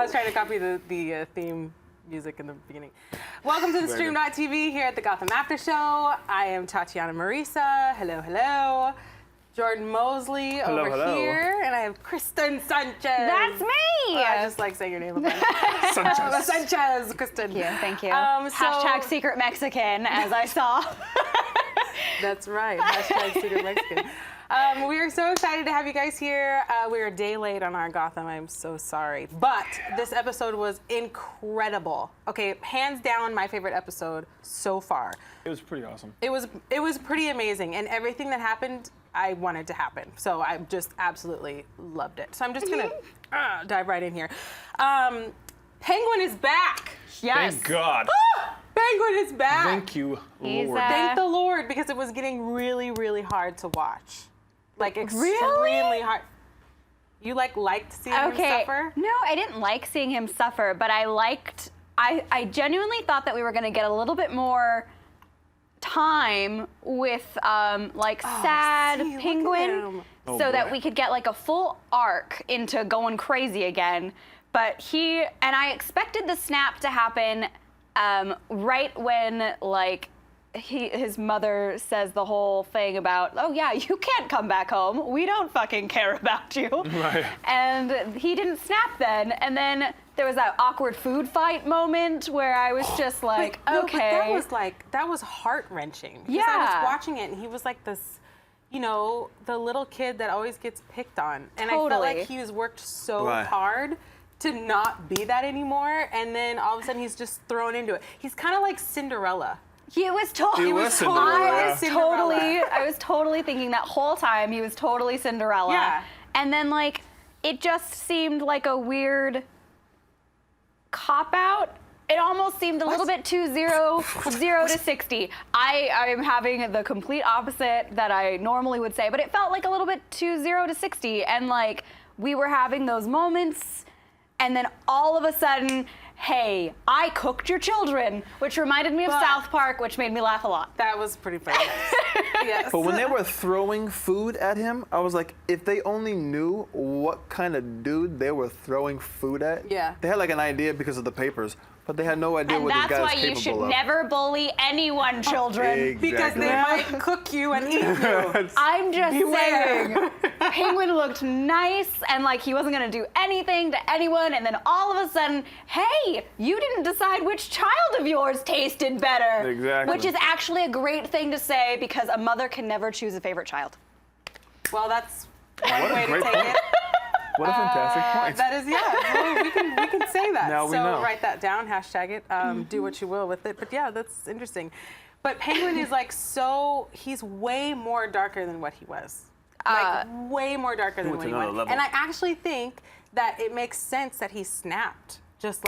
was trying to copy the theme music in the beginning. Welcome to the Stream.tv here at the Gotham After Show. I am Tatiana Mariesa. Hello, hello. Jordan Mosley over here, and I have Kristin Sanchez. That's me. I just like saying your name. Sanchez, Kristin. Thank you. Hashtag secret Mexican, as I saw. That's right. Hashtag secret Mexican. We are so excited to have you guys here. We are a day late on our Gotham. I'm so sorry. But this episode was incredible. Okay, hands down, my favorite episode so far. It was pretty awesome. It was pretty amazing, and everything that happened, I wanted to happen. So I just absolutely loved it. So I'm just gonna dive right in here. Penguin is back. Yes. Thank God. Penguin is back. Thank you, Lord. Thank the Lord, because it was getting really, really hard to watch. Like extremely hard. You liked seeing him suffer? No, I didn't like seeing him suffer, but I genuinely thought that we were gonna get a little bit more time with sad Penguin so that we could get like a full arc into going crazy again. But I expected the snap to happen right when his mother says the whole thing about, oh yeah, you can't come back home. We don't fucking care about you. Right. And he didn't snap then. And then there was that awkward food fight moment where I was just like, okay. But that was heart-wrenching. Yeah. I was watching it and he was like this, the little kid that always gets picked on. And I felt like he was worked so hard to not be that anymore. And then all of a sudden he's just thrown into it. He's kind of like Cinderella. He was totally. Cinderella. I was totally thinking that whole time he was totally Cinderella. Yeah. And then it just seemed like a weird cop out. It almost seemed a little bit too zero to 60. I am having the complete opposite that I normally would say, but it felt like a little bit too 0 to 60. And we were having those moments, and then all of a sudden, hey, I cooked your children, which reminded me of South Park, which made me laugh a lot. That was pretty funny. Yes. But when they were throwing food at him, I was like, if they only knew what kind of dude they were throwing food at, they had an idea because of the papers, but they had no idea what this guy's capable of. And that's why you should never bully anyone, children. Exactly. Because they might cook you and eat you. I'm just saying. Penguin looked nice and he wasn't gonna do anything to anyone, and then all of a sudden, hey, you didn't decide which child of yours tasted better. Exactly. Which is actually a great thing to say, because a mother can never choose a favorite child. Well, that's one way to take it. What a fantastic point. That is, well, we can say that. Now we know. Write that down, hashtag it, do what you will with it. But yeah, that's interesting. But Penguin is he's way more darker than what he was. Way more darker than what he was. And I actually think that it makes sense that he snapped just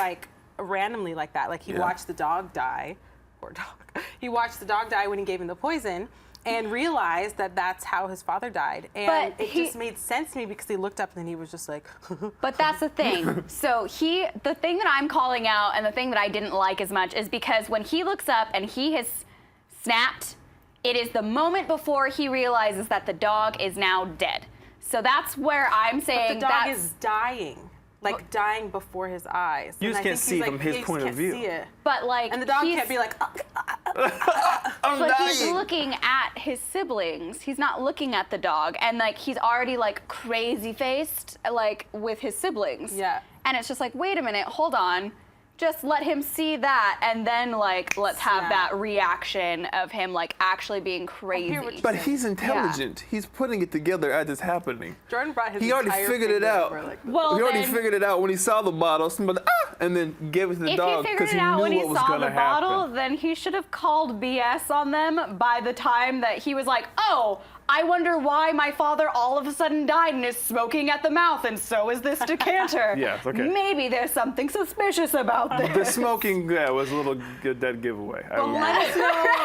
randomly like that. He watched the dog die. Poor dog. He watched the dog die when he gave him the poison, and realized that that's how his father died. And it just made sense to me because he looked up and then he was just like... But that's the thing. So the thing that I'm calling out, and the thing that I didn't like as much, is because when he looks up and he has snapped, it is the moment before he realizes that the dog is now dead. So that's where I'm saying but the dog is dying. Dying before his eyes. You just can't see from his point of view. See it. But and the dog can't be like, but he's looking at his siblings. He's not looking at the dog, and he's already crazy faced with his siblings. Yeah. And it's just wait a minute, hold on. Just let him see that, and then let's have that reaction of him actually being crazy. But he's intelligent. He's putting it together as it's happening. Jordan brought his He already figured it out. He already figured it out when he saw the bottle, and then gave it to the dog because he knew what was going to happen. If he figured it out when he saw the bottle, then he should have called BS on them by the time that he was like, oh, I wonder why my father all of a sudden died and is smoking at the mouth, and so is this decanter. Yes, okay. Maybe there's something suspicious about this. The smoking, was a little dead giveaway. Let us know.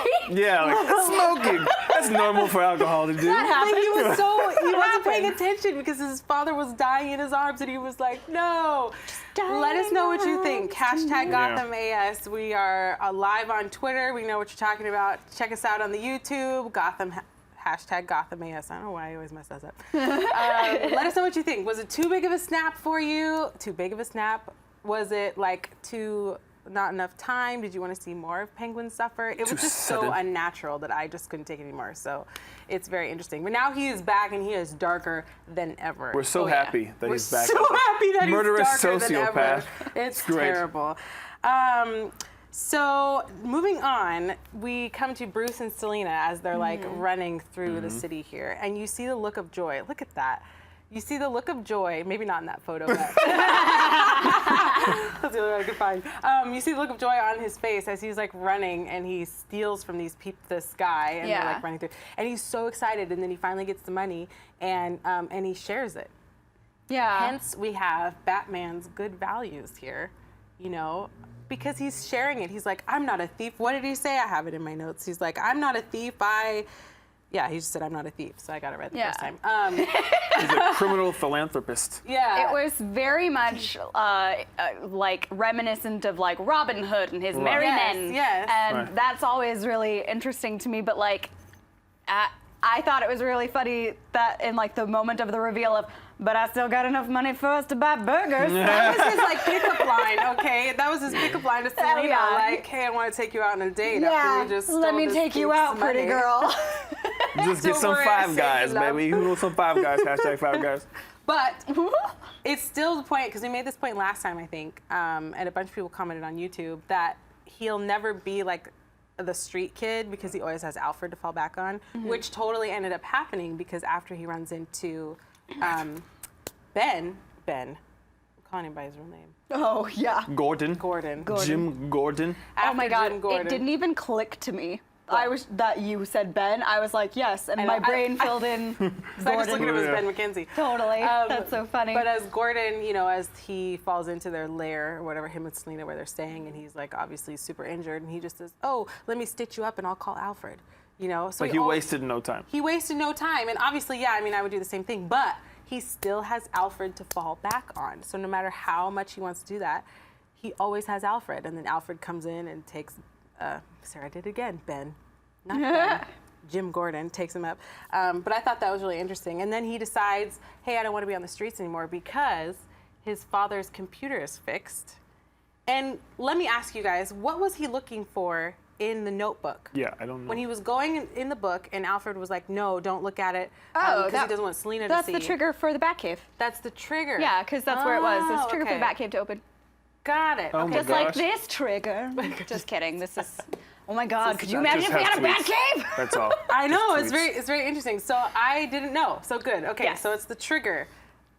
Smoking. That's normal for alcohol to do. But he wasn't paying attention because his father was dying in his arms, and he was like, no. Let us know what you think. Hashtag Gotham AS. We are live on Twitter. We know what you're talking about. Check us out on the YouTube. Hashtag Gotham AS. I don't know why I always mess that up. Let us know what you think. Was it too big of a snap for you? Too big of a snap? Was it like not enough time? Did you want to see more of Penguin suffer? It was just so unnatural that I just couldn't take it anymore. So it's very interesting. But now he is back and he is darker than ever. We're so happy that he's back. We're so happy that murderous he's darker sociopath. than ever. It's terrible. So moving on, we come to Bruce and Selina as they're like running through the city here. And you see the look of joy. Look at that. You see the look of joy, maybe not in that photo, but that's the only one I could find. You see the look of joy on his face as he's like running and he steals from this guy and they're like running through. And he's so excited, and then he finally gets the money and he shares it. Yeah. Hence, we have Batman's good values here, you know, because he's sharing it. He's like, I'm not a thief. What did he say? I have it in my notes. He's like, I'm not a thief. Yeah, he just said, I'm not a thief, so I got it right the first time. He's a criminal philanthropist. Yeah. It was very much like reminiscent of like Robin Hood and his merry men. Yes. And that's always really interesting to me, but like, I thought it was really funny that in like the moment of the reveal of, but I still got enough money for us to buy burgers. That was his like pickup line, okay? That was his pickup line to Selina, like, hey, I want to take you out on a date after we just let me take you out, pretty girl. Just get some Five Guys, baby. Who knows some Five Guys? Hashtag Five Guys. But it's still the point, because we made this point last time, I think, and a bunch of people commented on YouTube, that he'll never be like the street kid because he always has Alfred to fall back on, which totally ended up happening because after he runs into Ben, I'm calling him by his real name. Oh, yeah. Gordon. Jim Gordon. Oh my God, Jim Gordon. it didn't even click to me. That you said Ben. I was like, yes, and my brain filled in Gordon. So I just looked at him as Ben McKenzie. Totally. That's so funny. But as Gordon, you know, as he falls into their lair or whatever, him and Selina, where they're staying, and he's like obviously super injured, and he just says, oh, let me stitch you up and I'll call Alfred. You know, so he wasted no time. He wasted no time, and obviously, yeah, I mean, I would do the same thing, but he still has Alfred to fall back on. So no matter how much he wants to do that, he always has Alfred, and then Alfred comes in and takes, Sarah did it again, Ben. Not Ben. Jim Gordon takes him up. But I thought that was really interesting. And then he decides, hey, I don't want to be on the streets anymore because his father's computer is fixed. And let me ask you guys, what was he looking for in the notebook? Yeah, I don't know. When he was going in the book and Alfred was like, no, don't look at it because he doesn't want Selina to see. That's the trigger for the Batcave. That's the trigger. Yeah, because that's where it was. It's the trigger for the Batcave to open. Got it. Oh my Just gosh. like this trigger. Just kidding. This is... Oh my God, could you imagine if we had a Batcave? That's all. I know, it's very interesting. So I didn't know. So good. Okay, Yes. So it's the trigger.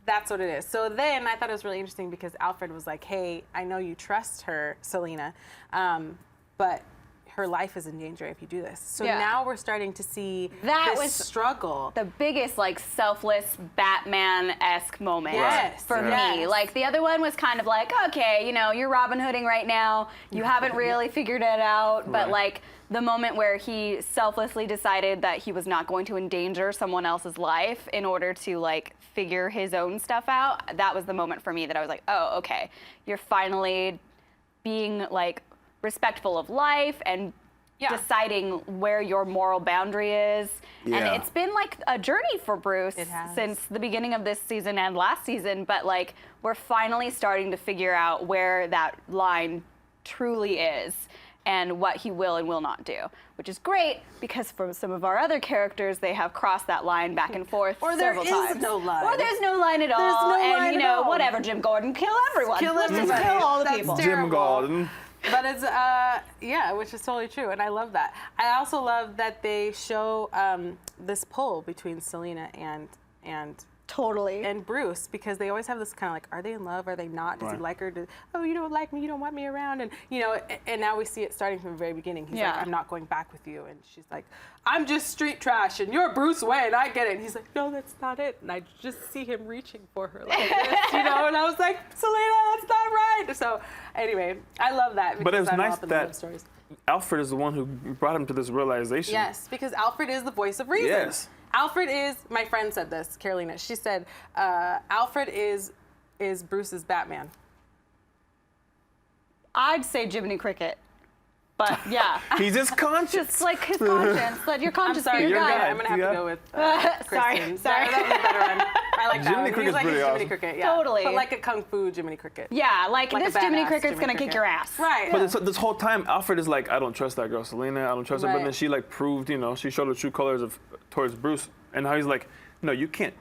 That's what it is. So then I thought it was really interesting because Alfred was like, hey, I know you trust her, Selina, but her life is in danger if you do this. So now we're starting to see this struggle. The biggest, like, selfless Batman-esque moment for me. Like, the other one was kind of like, okay, you know, you're Robin Hooding right now. You haven't really figured it out. But, like, the moment where he selflessly decided that he was not going to endanger someone else's life in order to, like, figure his own stuff out, that was the moment for me that I was like, oh, okay. You're finally being, like, respectful of life and deciding where your moral boundary is. Yeah. And it's been like a journey for Bruce since the beginning of this season and last season, but like we're finally starting to figure out where that line truly is and what he will and will not do, which is great because for some of our other characters, they have crossed that line back and forth several times. Or there is no line. Or there's no line at all. There's no line and you know, whatever, Jim Gordon, kill everyone. Let's just kill all the people. Jim Gordon. But it's, yeah, which is totally true, and I love that. I also love that they show this pull between Selina and Bruce, because they always have this kind of like, are they in love? Are they not? Does he like her? Oh, you don't like me. You don't want me around. And you know, and now we see it starting from the very beginning. He's like, I'm not going back with you. And she's like, I'm just street trash, and you're Bruce Wayne. I get it. And he's like, no, that's not it. And I just see him reaching for her like this, you know. And I was like, Selina, that's not right. So anyway, I love that. But it was I nice love the that stories. Alfred is the one who brought him to this realization. Yes, because Alfred is the voice of reason. Yes. Alfred is, my friend said this, Carolina, she said, Alfred is Bruce's Batman. I'd say Jiminy Cricket. But yeah. He's just conscious. Just like his conscience. Let your conscience be your guide. I'm going to have to go with Sorry. Kristin. That was a better one. I like that Jiminy one. Cricket's He's like pretty a Jiminy awesome. Cricket, yeah. Totally. But like a kung fu Jiminy Cricket. Yeah, like Like a this Jiminy badass Cricket's Jiminy gonna kick Cricket. your ass. Right. But this whole time, Alfred is like, I don't trust that girl, Selena. I don't trust her. But Right. then she like proved, she showed her true colors towards Bruce, and how he's like, no, you can't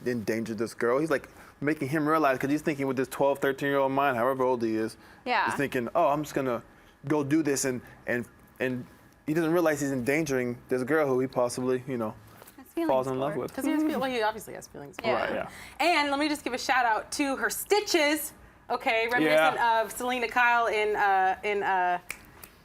endanger this girl. He's like making him realize, because he's thinking with this 12, 13-year-old mind, however old he is, Yeah. he's thinking, oh, I'm just gonna go do this, and he doesn't realize he's endangering this girl who he possibly, falls in love with. Because he obviously has feelings. Yeah. Right, yeah. And let me just give a shout out to her stitches. Okay, reminiscent of Selena Kyle in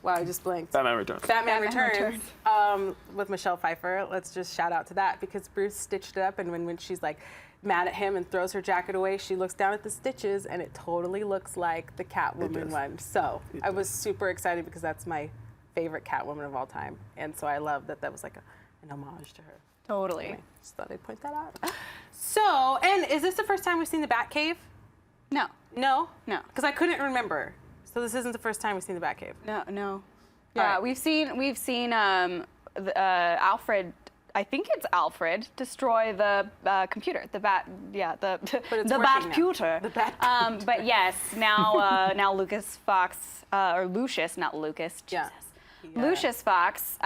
wow, I just blanked. Batman Returns. Batman Batman Returns with Michelle Pfeiffer. Let's just shout out to that because Bruce stitched it up, and when she's like mad at him and throws her jacket away, she looks down at the stitches, and it totally looks like the Catwoman one. So I was super excited because that's my favorite Catwoman of all time, and so I love that was like an homage to her. Totally. Anyway, just thought I'd point that out. So, and is this the first time we've seen the Batcave? No. No? No. Because I couldn't remember. So this isn't the first time we've seen the Batcave. No. Yeah, right. we've seen Alfred. I think it's Alfred destroy the computer, the Batputer. The Batputer. But yes, now Lucas Fox or Lucius, not Lucas. Jesus. Yeah. Lucius Fox,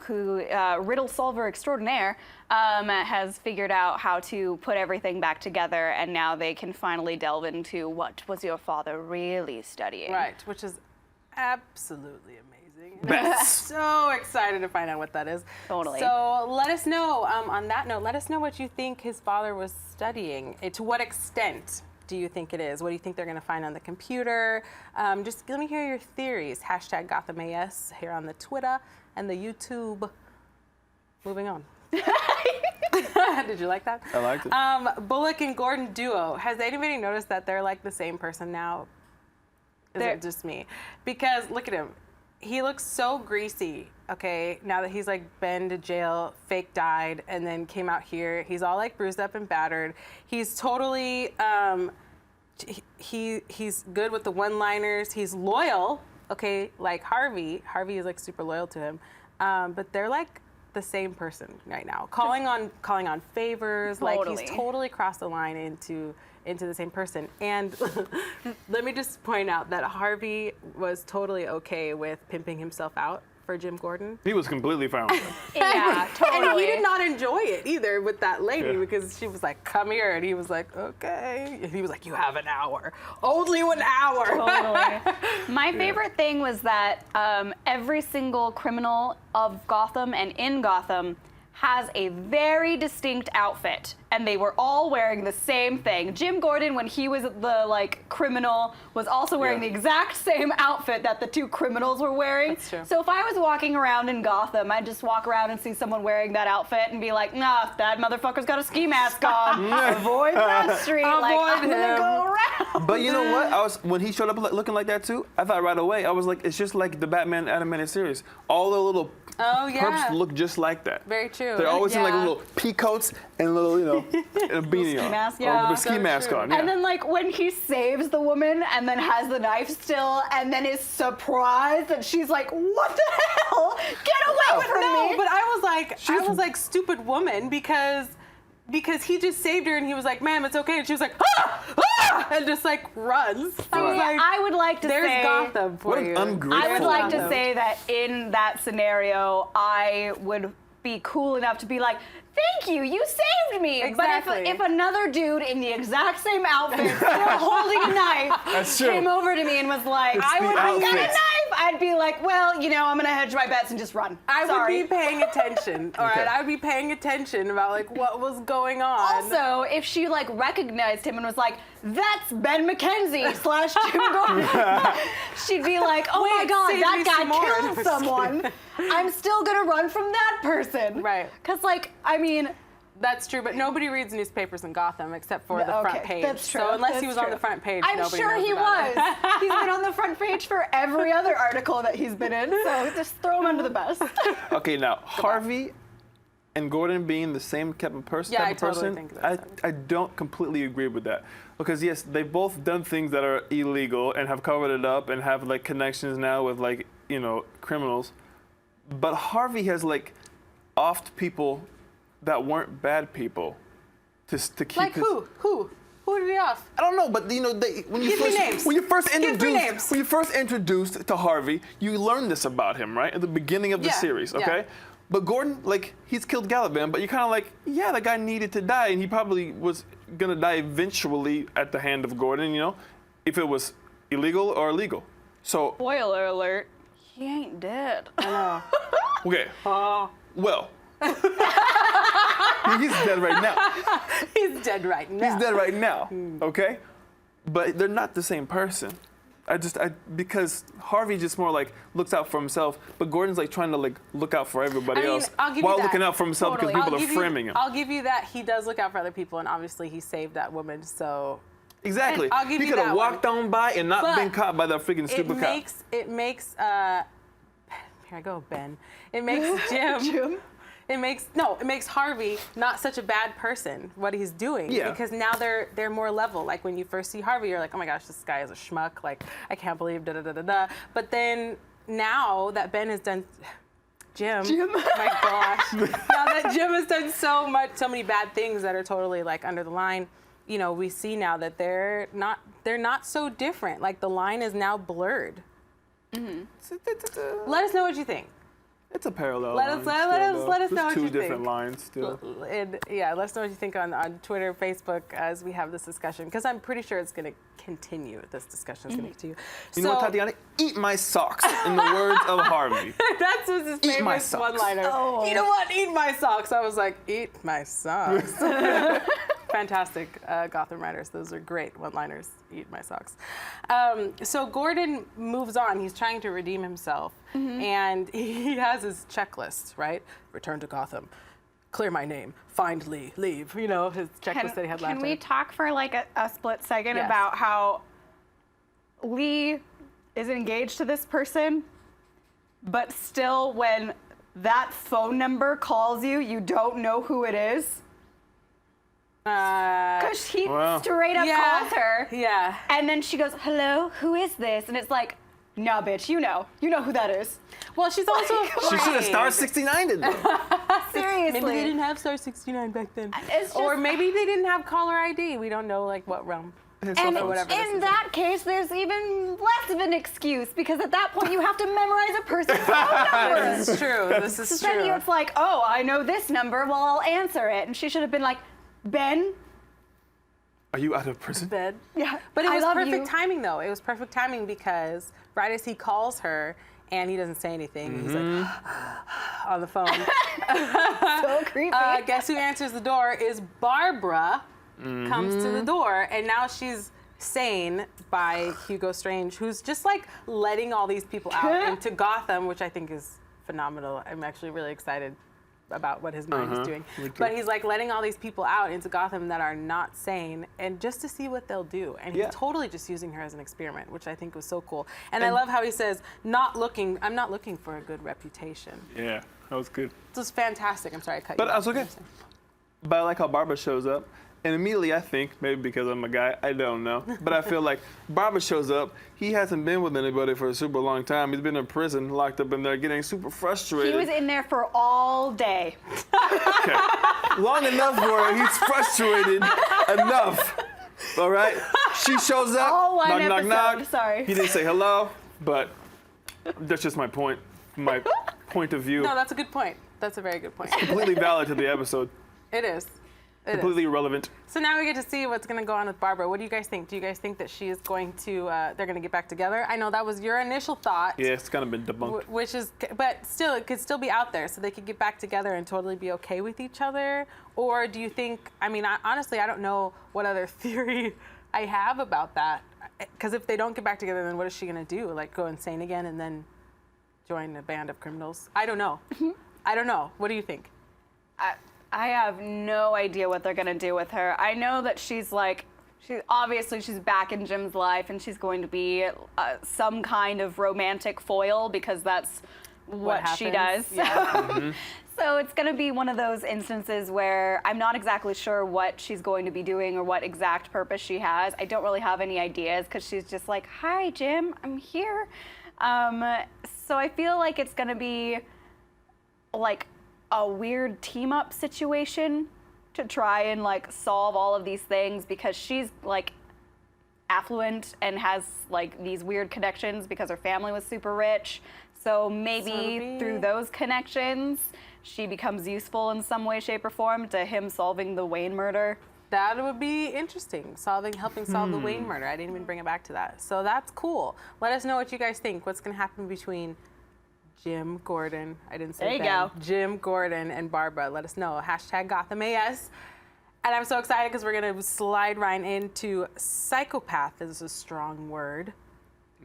who riddle solver extraordinaire, has figured out how to put everything back together, and now they can finally delve into what was your father really studying. Right, which is absolutely amazing. And I'm so excited to find out what that is. Totally. So let us know, on that note, let us know what you think his father was studying. To what extent do you think it is? What do you think they're going to find on the computer? Just let me hear your theories. Hashtag Gotham AS here on the Twitter and the YouTube. Moving on. Did you like that? I liked it. Bullock and Gordon duo. Has anybody noticed that they're like the same person now? Is it just me? Because look at him. He looks so greasy, okay, now that he's like been to jail, fake died, and then came out here. He's all like bruised up and battered. He's totally, he's good with the one-liners. He's loyal, okay, like Harvey. Harvey is like super loyal to him. But they're like the same person right now. Calling on favors, Totally. like he's totally crossed the line into the same person. And let me just point out that Harvey was totally okay with pimping himself out for Jim Gordon. He was completely fine with it. Yeah, totally. And he did not enjoy it either with that lady Yeah. because she was like, come here. And he was like, okay. And he was like, you have an hour. Only 1 hour. Totally. My favorite thing was that every single criminal of Gotham and in Gotham has a very distinct outfit, and they were all wearing the same thing. Jim Gordon, when he was the criminal, was also wearing the exact same outfit that the two criminals were wearing. That's true. So if I was walking around in Gotham, I'd just walk around and see someone wearing that outfit and be like, nah, that motherfucker's got a ski mask on. Avoid that street. I'm gonna go around. But you know what? When he showed up looking like that too, I thought right away, I was like, it's just like the Batman animated series. All the little perps look just like that. Very true. They're always in like little pea coats and little, a beanie on. mask. Or Yeah, with a ski so mask true. on. Yeah. And then when he saves the woman and then has the knife still and then is surprised that she's like, what the hell? Get away from No, me. but I was like stupid woman because he just saved her and he was like, ma'am, it's okay. And she was like, and just like runs. I was like, I would like to there's say, Gotham for What an you. ungrateful I would like to Gotham. say that in that scenario, I would be cool enough to be like, thank you, you saved me. Exactly. But if another dude in the exact same outfit, still holding a knife, That's true. came over to me and was like, It's I the got a outfit. knife, I'd be like, well, I'm gonna hedge my bets and just run. I Sorry. would be paying attention. All right, I would be paying attention about what was going on. Also, if she recognized him and was like, that's Ben McKenzie / Jim Gordon, she'd be like, oh my Wait, God, save that me guy some more. No, killed just someone. I'm still gonna run from that person. Right. Because That's true, but nobody reads newspapers in Gotham except for the front page. That's true. So unless that's he was true. on the front page, I'm nobody sure knows he about was. it. He's been on the front page for every other article that he's been in, so just throw him under the bus. Okay, now Harvey and Gordon being the same type of person, Yeah, I totally think that's I don't completely agree with that. Because yes, they've both done things that are illegal and have covered it up and have connections now with criminals. But Harvey has offed people that weren't bad people. to keep like his... Who did he off? I don't know, but you know, when you first introduced to Harvey, you learned this about him, right? At the beginning of the series, okay? Yeah. But Gordon, like, he's killed Caliban, but you're kind of like, yeah, the guy needed to die, and he probably was gonna die eventually at the hand of Gordon, you know, if it was illegal or illegal. So. Spoiler alert, he ain't dead. I know. Okay. Well. He's dead right now. He's dead right now. He's dead right now, okay? But they're not the same person. Because Harvey just more like looks out for himself, but Gordon's like trying to like look out for everybody else while looking out for himself because people are framing him. I'll give you that. He does look out for other people, and obviously he saved that woman, so. Exactly. I'll give he you could have walked on by and not been caught by that freaking stupid cop. It makes, here I go, Ben. It makes Jim. It makes Harvey not such a bad person, what he's doing. Yeah. Because now they're more level. Like when you first see Harvey, you're like, oh my gosh, this guy is a schmuck. Like, I can't believe da-da-da-da-da. But then now that Ben has done, Jim. My gosh. Now that Jim has done so many bad things that are totally like under the line, you know, we see now that they're not so different. Like the line is now blurred. Let us know what you think. It's a parallel. Let us know what you think. Two different lines still. And yeah, let us know what you think on Twitter, Facebook, as we have this discussion, because I'm pretty sure it's going to continue. This discussion is going to continue. You know what, Tatiana? Eat my socks, in the words of Harvey. That's his favorite one-liner. Oh. You know what? Eat my socks. I was like, eat my socks. Fantastic Gotham writers. Those are great one-liners. Eat my socks. So Gordon moves on. He's trying to redeem himself. And he has his checklist, right? Return to Gotham. Clear my name. Find Lee. Leave. You know, his checklist that he had last time. Can we talk for like a split second about how Lee is engaged to this person, but still when that phone number calls you, you don't know who it is? Because he straight up calls her. Yeah. And then she goes, hello, who is this? And it's like, no, bitch, you know who that is. Well, she's also She should have star 69'd it though. Seriously. Maybe they didn't have star 69 back then. Or maybe they didn't have caller ID. We don't know like what realm. And in that case, there's even less of an excuse because at that point you have to memorize a person's phone number. This is true. This is true. Then it's like, oh, I know this number. Well, I'll answer it. And she should have been like, Ben. Are you out of prison? Ben. Yeah. But it was perfect timing, though. It was perfect timing because right as he calls her and he doesn't say anything, he's like on the phone. So creepy. Guess who answers the door is Barbara. Comes to the door, and now she's sane by Hugo Strange, who's just like letting all these people out into Gotham, which I think is phenomenal. I'm actually really excited about what his mind is doing. But he's like letting all these people out into Gotham that are not sane, and just to see what they'll do. And he's totally just using her as an experiment, which I think was so cool. And I love how he says, I'm not looking for a good reputation. Yeah, that was good. This was fantastic. I'm sorry I cut you But off. that's okay. But I like how Barbara shows up. And immediately I think, maybe because I'm a guy, I don't know, but I feel like Barbara shows up. He hasn't been with anybody for a super long time. He's been in prison, locked up in there, getting super frustrated. He was in there for all day. Okay. Long enough where he's frustrated enough. All right? She shows up, knock, knock. Sorry. He didn't say hello, but that's just my point of view. No, that's a good point. That's a very good point. Completely valid to the episode. It is. Completely irrelevant. So now we get to see what's going to go on with Barbara. What do you guys think? Do you guys think that she is going to, they're going to get back together? I know that was your initial thought. Yeah, it's kind of been debunked. Which is, but still, it could still be out there, so they could get back together and totally be okay with each other. Or do you think, honestly, I don't know what other theory I have about that. Because if they don't get back together, then what is she going to do? Like go insane again and then join a band of criminals? I don't know. I don't know. What do you think? I have no idea what they're gonna do with her. I know that she's back in Jim's life, and she's going to be some kind of romantic foil because that's what she does. Yeah. So it's gonna be one of those instances where I'm not exactly sure what she's going to be doing or what exact purpose she has. I don't really have any ideas because she's just like, "Hi, Jim, I'm here." So I feel like it's gonna be like a weird team-up situation to try and like solve all of these things because she's like affluent and has like these weird connections because her family was super rich. So maybe through those connections, she becomes useful in some way, shape, or form to him solving the Wayne murder. That would be interesting, helping solve the Wayne murder. I didn't even bring it back to that. So that's cool. Let us know what you guys think. What's going to happen between Jim Gordon, I didn't say there you Ben, go. Jim Gordon and Barbara. Let us know. #Gotham AS. And I'm so excited because we're going to slide right into psychopath is a strong word.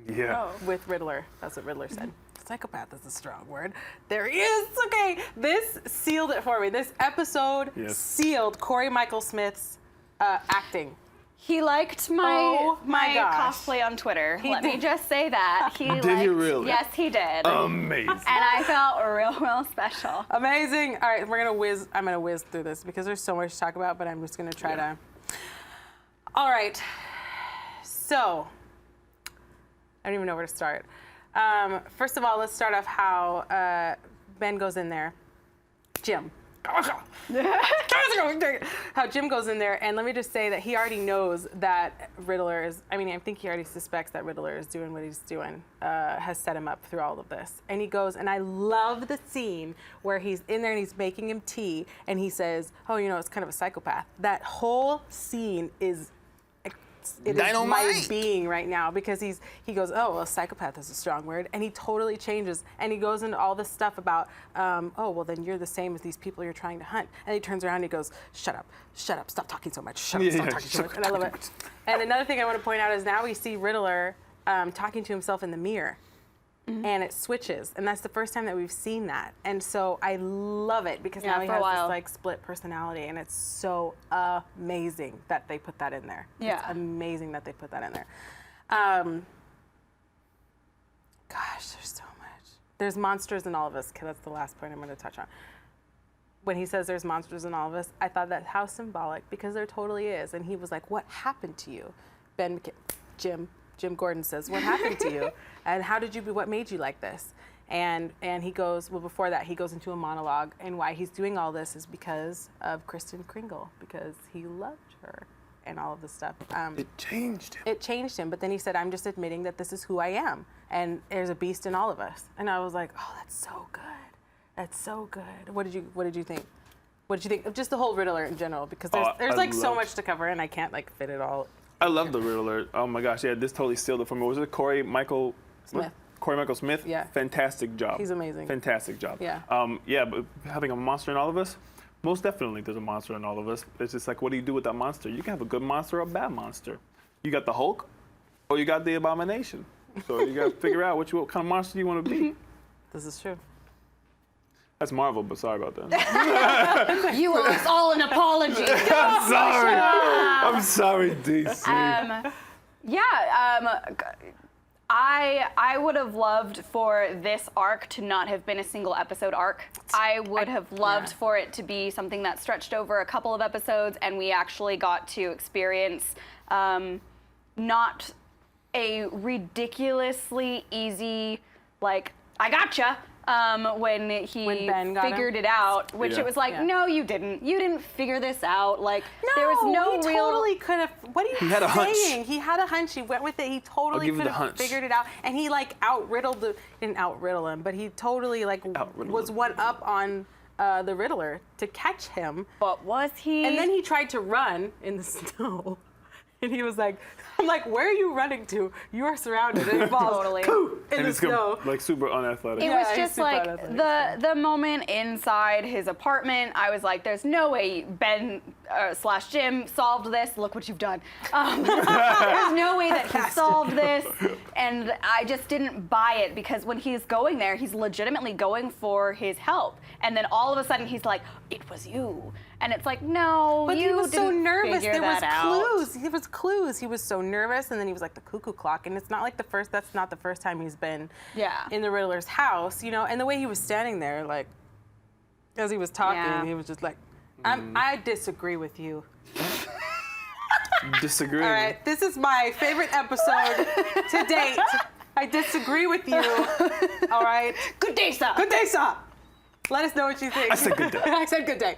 Yeah. With Riddler. That's what Riddler said. Psychopath is a strong word. There he is. Okay. This sealed it for me. This episode sealed Corey Michael Smith's acting. He liked my gosh. cosplay on Twitter. Let me just say that. Did he really? Yes, he did. Amazing. And I felt real special. Amazing. All right, I'm gonna whiz through this because there's so much to talk about, but I'm just gonna try to. All right. So, I don't even know where to start. First of all, let's start off how Ben goes in there. Jim. How Jim goes in there, and let me just say that he already knows that Riddler is, I think he already suspects that Riddler is doing what he's doing, has set him up through all of this. And he goes, and I love the scene where he's in there and he's making him tea, and he says, oh, it's kind of a psychopath. That whole scene is my being right now because he goes, oh, well, psychopath is a strong word, and he totally changes, and he goes into all this stuff about, oh, well, then you're the same as these people you're trying to hunt, and he turns around and he goes, shut up, stop talking so much, stop talking so much, and I love it. And another thing I want to point out is now we see Riddler talking to himself in the mirror. And it switches, and that's the first time that we've seen that, and so I love it because now he has this like split personality, and it's so amazing that they put that in there. Yeah, it's amazing that they put that in there. Gosh, there's so much. There's monsters in all of us. Okay, that's the last point I'm going to touch on. When he says there's monsters in all of us, I thought that how symbolic, because there totally is. And he was like, "What happened to you?" Jim Gordon says, "What happened to you? And how did you? What made you like this?" And he goes, well, before that, he goes into a monologue, and why he's doing all this is because of Kristin Kringle, because he loved her, and all of this stuff. It changed him. It changed him, but then he said, "I'm just admitting that this is who I am, and there's a beast in all of us." And I was like, "Oh, that's so good. That's so good." What did you think? What did you think of just the whole Riddler in general? Because there's like so much to cover, and I can't like fit it all. I love the Riddler. Oh my gosh, yeah, this totally sealed it for me. Was it Corey Michael Smith? Corey Michael Smith? Yeah. Fantastic job. He's amazing. Fantastic job. Yeah. Yeah, but having a monster in all of us, most definitely there's a monster in all of us. It's just like, what do you do with that monster? You can have a good monster or a bad monster. You got the Hulk, or you got the Abomination. So you got to figure out what kind of monster you want to be. This is true. That's Marvel, but sorry about that. You owe us all an apology. I'm sorry, DC. I would have loved for this arc to not have been a single episode arc. I would have loved for it to be something that stretched over a couple of episodes, and we actually got to experience not a ridiculously easy, like, I gotcha, when Ben figured it out, which it was like, no, you didn't. You didn't figure this out. Like, there was no he real... totally could have. What are you saying? He had a hunch. He had a hunch. He went with it. He totally could have figured it out. And he like didn't out-riddle him, but he totally like was one up on the Riddler to catch him. But was he? And then he tried to run in the snow. And he was like, I'm like, where are you running to? You are surrounded. And he falls in the snow. Like super unathletic. It was just like the moment inside his apartment. I was like, there's no way Ben / Jim solved this. Look what you've done. There's no way that he solved this. And I just didn't buy it because when he's going there, he's legitimately going for his help. And then all of a sudden he's like, it was you. And it's like, no, but you he was so nervous. There was clues. There was clues. He was so nervous, and then he was like the cuckoo clock. And it's not like that's not the first time he's been in the Riddler's house, you know. And the way he was standing there, like, as he was talking, he was just like, I disagree with you. Disagree. All right, this is my favorite episode to date. I disagree with you. All right. Good day, sir. Good day, sir. Let us know what you think. I said good day. I said good day.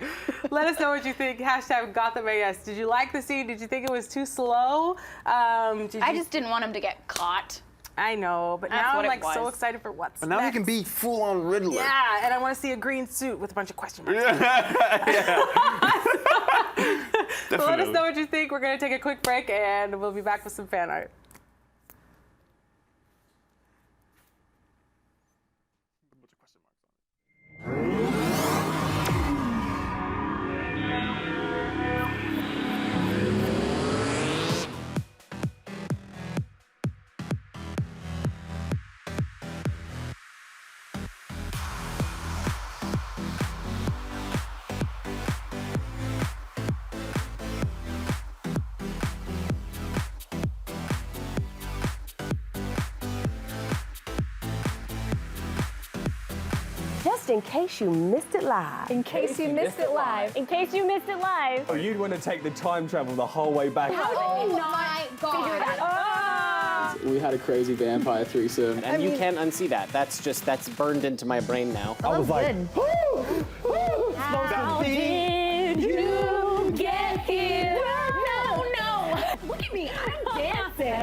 Let us know what you think. Hashtag Gotham AS. Did you like the scene? Did you think it was too slow? I just didn't want him to get caught. I know, but That's now what I'm it like so was. excited for what's But now next. he can be full-on Riddler. Yeah, and I want to see a green suit with a bunch of question marks. So let us know what you think. We're going to take a quick break, and we'll be back with some fan art. Just in case you missed it live. In case you missed it live. In case you missed it live. Oh, you'd want to take the time travel the whole way back. Oh my God. We had a crazy vampire threesome, and you can't unsee that. That's burned into my brain now. I was like, How did you get here? No. Look at me, I'm dancing.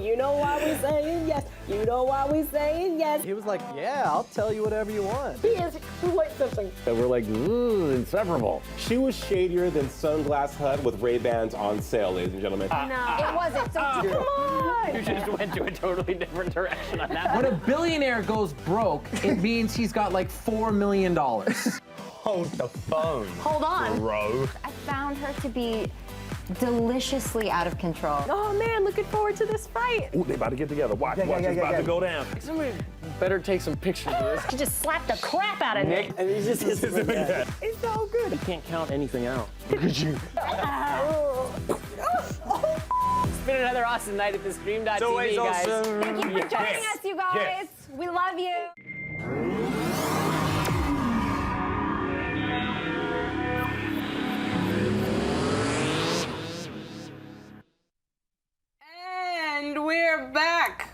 You know why we saying yes. You know why we saying yes. He was like, yeah, I'll tell you whatever you want. He is quite something. and we're like, inseparable. She was shadier than Sunglass Hut with Ray-Bans on sale, ladies and gentlemen. It wasn't, so come on. You just went to a totally different direction on that. When a billionaire goes broke, it means he's got like $4 million. Hold the phone. Hold on. Bro. I found her to be deliciously out of control. Oh man, looking forward to this fight. Ooh, they about to get together. Watch, it's about to go down. Somebody better take some pictures of this. She just slapped the crap out of Nick. And he's just It's so good. You can't count anything out. Look at you. It's been another awesome night at the Stream.tv, always guys. awesome. Thank you for joining us, you guys. Yes. We love you. And we're back.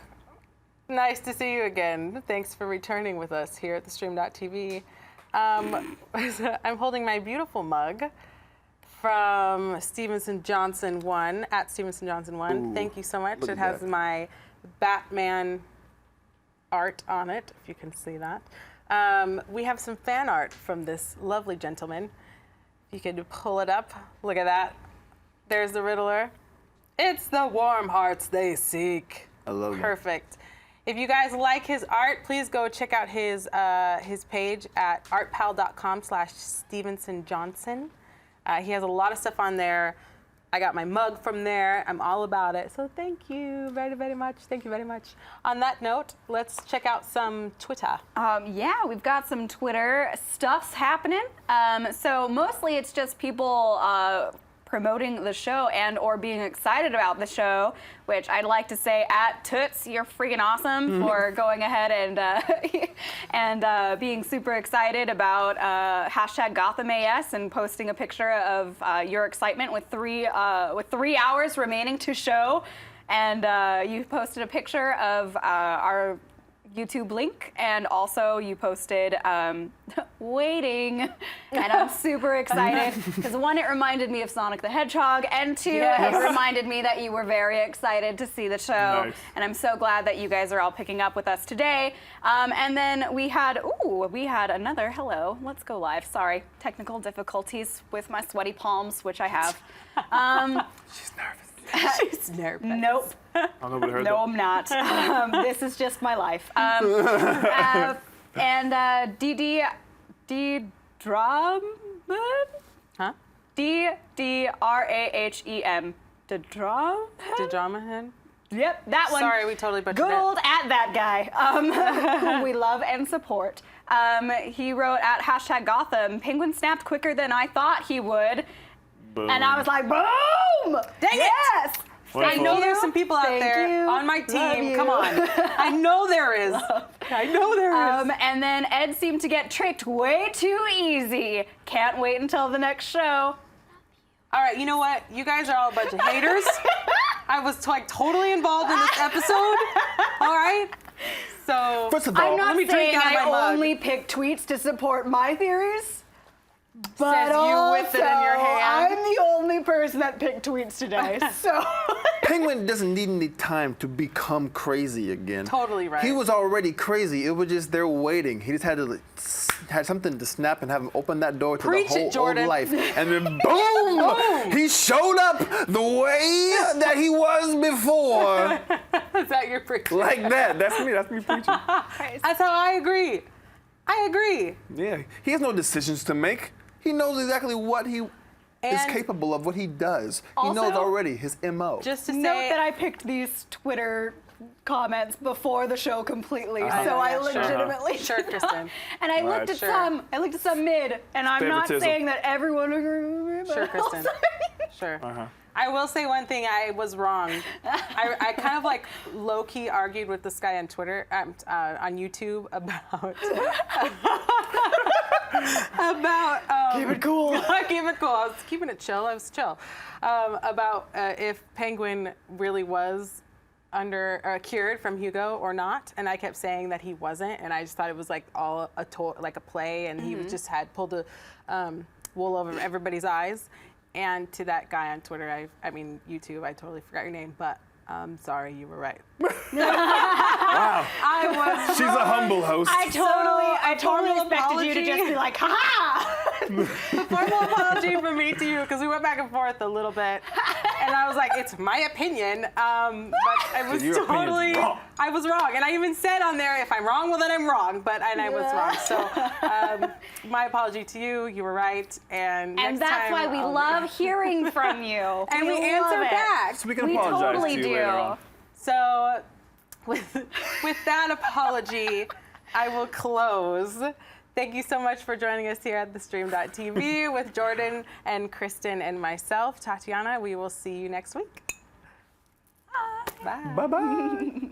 Nice to see you again. Thanks for returning with us here at the Stream.tv. I'm holding my beautiful mug from Stevenson Johnson 1, at Stevenson Johnson 1. Ooh, Thank you so much. look It at has that. my Batman art on it, if you can see that. We have some fan art from this lovely gentleman. You could pull it up. Look at that. There's the Riddler. It's the warm hearts they seek. I love that. Perfect. If you guys like his art, please go check out his page at artpal.com/StevensonJohnson. He has a lot of stuff on there. I got my mug from there. I'm all about it. So thank you very, very much. Thank you very much. On that note, let's check out some Twitter. Yeah, we've got some Twitter stuffs happening. So mostly it's just people promoting the show and or being excited about the show, which I'd like to say at Toots, you're freaking awesome for going ahead and being super excited about hashtag Gotham AS and posting a picture of your excitement with 3 hours remaining to show. And you posted a picture of our YouTube link, and also you posted waiting, and I'm super excited because 1, it reminded me of Sonic the Hedgehog, and 2, it reminded me that you were very excited to see the show. Nice. And I'm so glad that you guys are all picking up with us today. And then we had another, hello, let's go live. Sorry, technical difficulties with my sweaty palms, which I have. She's nervous. She's nervous. Nope. I don't know what I heard No, that. I'm not. This is just my life. And DD Drahmen? Huh? DDRAHEM. Drahmen? Dedramahan? Yep, that one. Sorry, we totally butchered Good it. old at that guy, who we love and support. He wrote at hashtag Gotham, Penguin snapped quicker than I thought he would. Boom. And I was like, boom! Dang yes! I know there's some people out there on my team. Come on. I know there is. I know there is. And then Ed seemed to get tricked way too easy. Can't wait until the next show. All right, you know what? You guys are all a bunch of haters. I was like totally involved in this episode. All right? So First of all, I'm not let me drink saying out of my I mug. only pick tweets to support my theories. But Says you with it in your also, hand. I'm the only person that picked tweets today, so. Penguin doesn't need any time to become crazy again. Totally right. He was already crazy. It was just they're waiting. He just had to had something to snap and have him open that door to Preach the whole it, Jordan. old life. And then boom! He showed up the way that he was before. Is that your preaching? Like that. That's me. That's me preaching. That's how I agree. I agree. Yeah. He has no decisions to make. He knows exactly what he is capable of, what he does. He knows Also, already his MO. Just to Note say that I picked these Twitter comments before the show completely, so yeah, I sure. legitimately Sure, Kristin. And I looked at some. I looked at some mid, and I'm not Favoritism. saying that everyone agrees with me. But Sure, Kristin. also- Sure. I will say one thing. I was wrong. I kind of like low-key argued with this guy on Twitter, on YouTube about Keep it cool. Keep it cool. I was keeping it chill. I was chill about if Penguin really was cured from Hugo or not, and I kept saying that he wasn't, and I just thought it was like all like a play, and he just had pulled the wool over everybody's eyes. And to that guy on Twitter, I mean YouTube, I totally forgot your name, but sorry, you were right. Wow. I was. She's a humble host. I totally expected you to just be like, ha! A formal apology from me to you, because we went back and forth a little bit, and I was like, it's my opinion, but I was Your opinion's wrong. I was wrong, and I even said on there, if I'm wrong, well then I'm wrong, and I was wrong. So my apology to you. You were right, and next that's time, why we love hearing from you. and we love answer it. back. So we can We apologize totally to you do. later on. So, with that apology, I will close. Thank you so much for joining us here at thestream.tv with Jordan and Kristin and myself, Tatiana. We will see you next week. Bye. Bye-bye.